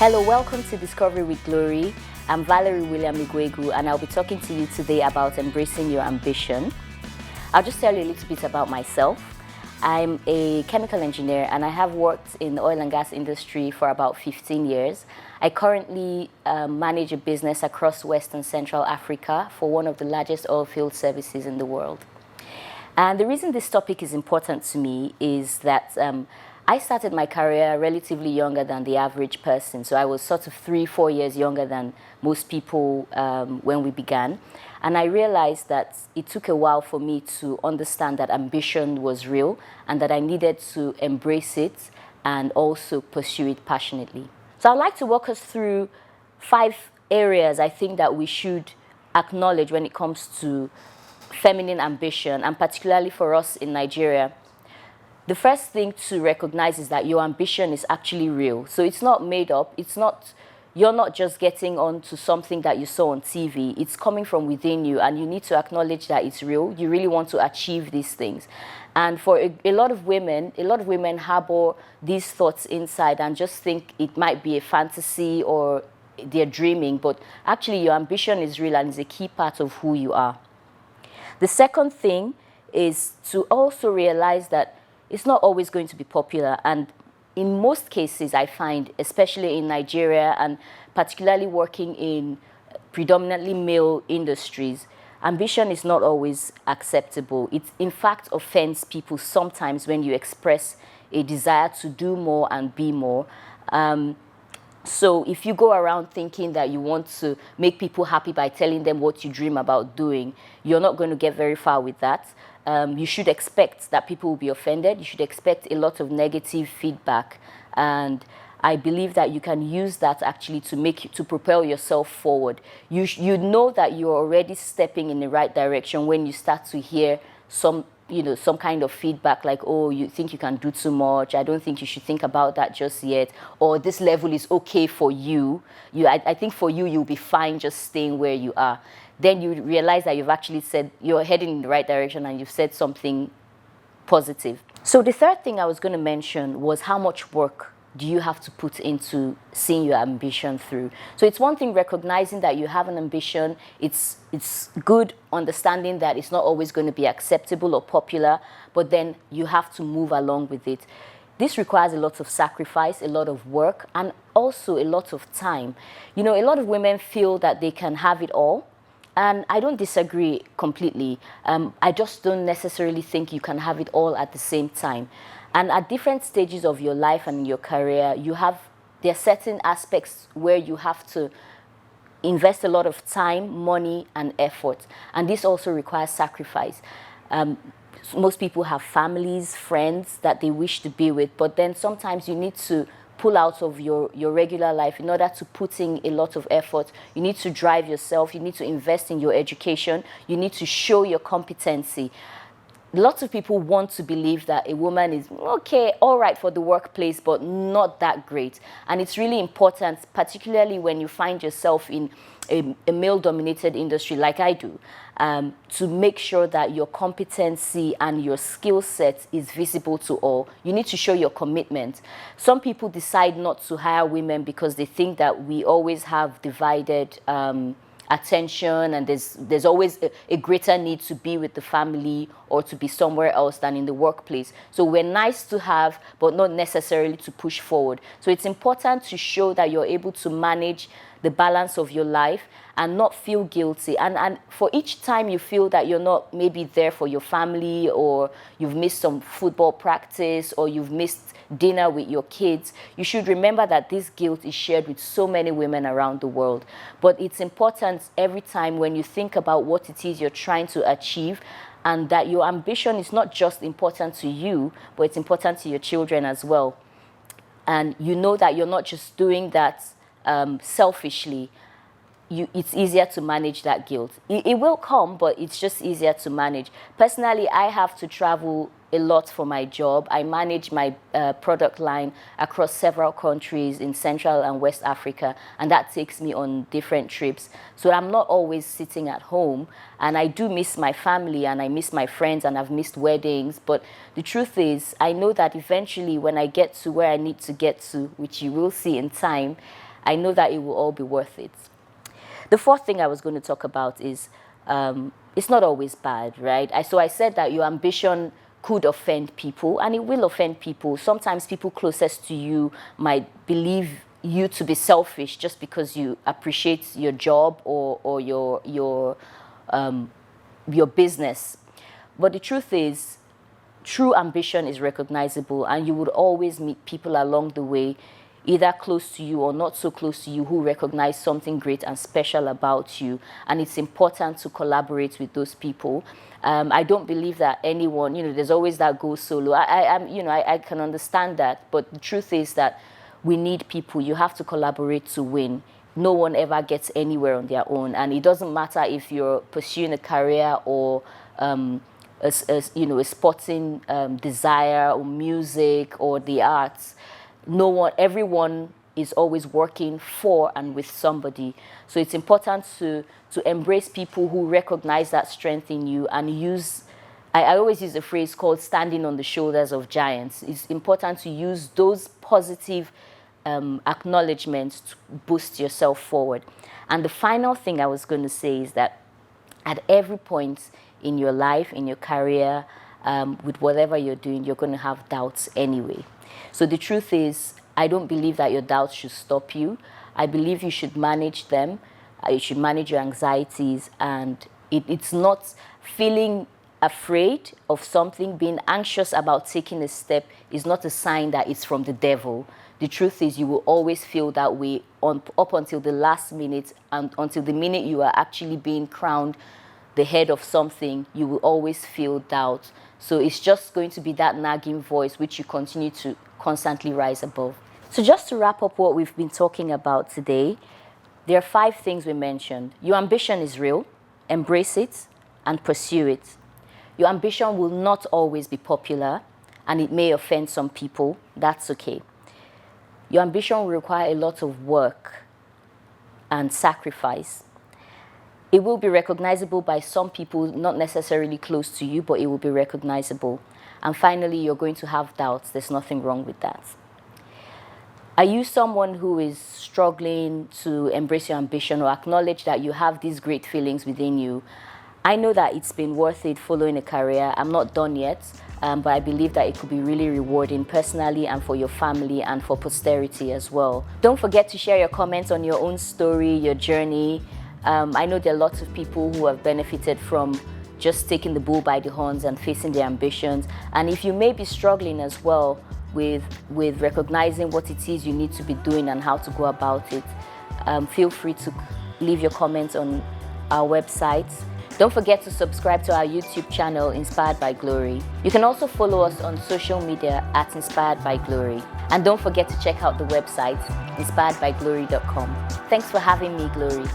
Hello, welcome to Discovery with Glory. I'm Valerie Eguegu, and I'll be talking to you today about embracing your ambition. I'll just tell you a little bit about myself. I'm a chemical engineer and I have worked in the oil and gas industry for about 15 years. I currently manage a business across West and Central Africa for one of the largest oil field services in the world. And the reason this topic is important to me is that I started my career relatively younger than the average person. So I was sort of 3-4 years younger than most people when we began. And I realized that it took a while for me to understand that ambition was real and that I needed to embrace it and also pursue it passionately. So I'd like to walk us through 5 areas I think that we should acknowledge when it comes to feminine ambition, and particularly for us in Nigeria. The first thing to recognize is that your ambition is actually real. So it's not made up. You're not just getting onto something that you saw on TV. It's coming from within you, and you need to acknowledge that it's real. You really want to achieve these things. And for a lot of women harbor these thoughts inside and just think it might be a fantasy or they're dreaming, but actually your ambition is real and is a key part of who you are. The second thing is to also realize that it's not always going to be popular, and in most cases I find, especially in Nigeria and particularly working in predominantly male industries, ambition is not always acceptable. It in fact offends people sometimes when you express a desire to do more and be more. So if you go around thinking that you want to make people happy by telling them what you dream about doing, you're not going to get very far with that. You should expect that people will be offended. You should expect a lot of negative feedback. And I believe that you can use that actually to propel yourself forward. You know that you're already stepping in the right direction when you start to hear some kind of feedback like, oh, you think you can do too much. I don't think you should think about that just yet. Or this level is okay for you. I think for you, you'll be fine just staying where you are. Then you realize that you've actually said you're heading in the right direction and you've said something positive. So the third thing I was going to mention was how much work do you have to put into seeing your ambition through. So it's one thing recognizing that you have an ambition. It's good understanding that it's not always going to be acceptable or popular, but then you have to move along with it. This requires a lot of sacrifice, a lot of work, and also a lot of time. You know, a lot of women feel that they can have it all. And I don't disagree completely. I just don't necessarily think you can have it all at the same time. And at different stages of your life and in your career, there are certain aspects where you have to invest a lot of time, money, and effort. And this also requires sacrifice. Most people have families, friends that they wish to be with, but then sometimes you need to pull out of your regular life in order to put in a lot of effort. You need to drive yourself. You need to invest in your education. You need to show your competency. Lots of people want to believe that a woman is okay, all right for the workplace, but not that great. And it's really important, particularly when you find yourself in a male-dominated industry like I do, to make sure that your competency and your skill set is visible to all. You need to show your commitment. Some people decide not to hire women because they think that we always have divided attention, and there's always a greater need to be with the family or to be somewhere else than in the workplace. So we're nice to have, but not necessarily to push forward. So it's important to show that you're able to manage the balance of your life and not feel guilty. And for each time you feel that you're not maybe there for your family, or you've missed some football practice, or you've missed dinner with your kids, you should remember that this guilt is shared with so many women around the world. But it's important every time when you think about what it is you're trying to achieve, and that your ambition is not just important to you, but it's important to your children as well. And you know that you're not just doing that selfishly. It's easier to manage that guilt. It will come, but it's just easier to manage. Personally, I have to travel a lot for my job. I manage my product line across several countries in Central and West Africa, and that takes me on different trips. So I'm not always sitting at home, and I do miss my family, and I miss my friends, and I've missed weddings. But the truth is, I know that eventually when I get to where I need to get to, which you will see in time, I know that it will all be worth it. The fourth thing I was going to talk about is it's not always bad, right? So I said that your ambition could offend people, and it will offend people. Sometimes people closest to you might believe you to be selfish just because you appreciate your job or your business. But the truth is, true ambition is recognizable, and you would always meet people along the way, either close to you or not so close to you, who recognize something great and special about you. And it's important to collaborate with those people. I don't believe that anyone, there's always that go solo. I can understand that, but the truth is that we need people. You have to collaborate to win. No one ever gets anywhere on their own, and it doesn't matter if you're pursuing a career or a sporting desire or music or the arts. Everyone is always working for and with somebody. So it's important to embrace people who recognize that strength in you and use, I always use a phrase called standing on the shoulders of giants. It's important to use those positive acknowledgements to boost yourself forward. And the final thing I was going to say is that at every point in your life, in your career, with whatever you're doing, you're going to have doubts anyway. So the truth is, I don't believe that your doubts should stop you. I believe you should manage them. You should manage your anxieties, and it's not feeling afraid of something, being anxious about taking a step is not a sign that it's from the devil. The truth is, you will always feel that way up until the last minute, and until the minute you are actually being crowned the head of something, you will always feel doubt. So it's just going to be that nagging voice which you continue to constantly rise above. So just to wrap up what we've been talking about today, there are 5 things we mentioned. Your ambition is real, embrace it and pursue it. Your ambition will not always be popular, and it may offend some people. That's okay. Your ambition will require a lot of work and sacrifice. It will be recognizable by some people, not necessarily close to you, but it will be recognizable. And finally, you're going to have doubts. There's nothing wrong with that. Are you someone who is struggling to embrace your ambition or acknowledge that you have these great feelings within you? I know that it's been worth it following a career. I'm not done yet, but I believe that it could be really rewarding personally and for your family and for posterity as well. Don't forget to share your comments on your own story, your journey. I know there are lots of people who have benefited from just taking the bull by the horns and facing their ambitions. And if you may be struggling as well with recognizing what it is you need to be doing and how to go about it, feel free to leave your comments on our website. Don't forget to subscribe to our YouTube channel, Inspired by Glory. You can also follow us on social media at Inspired by Glory. And don't forget to check out the website, inspiredbyglory.com. Thanks for having me, Glory.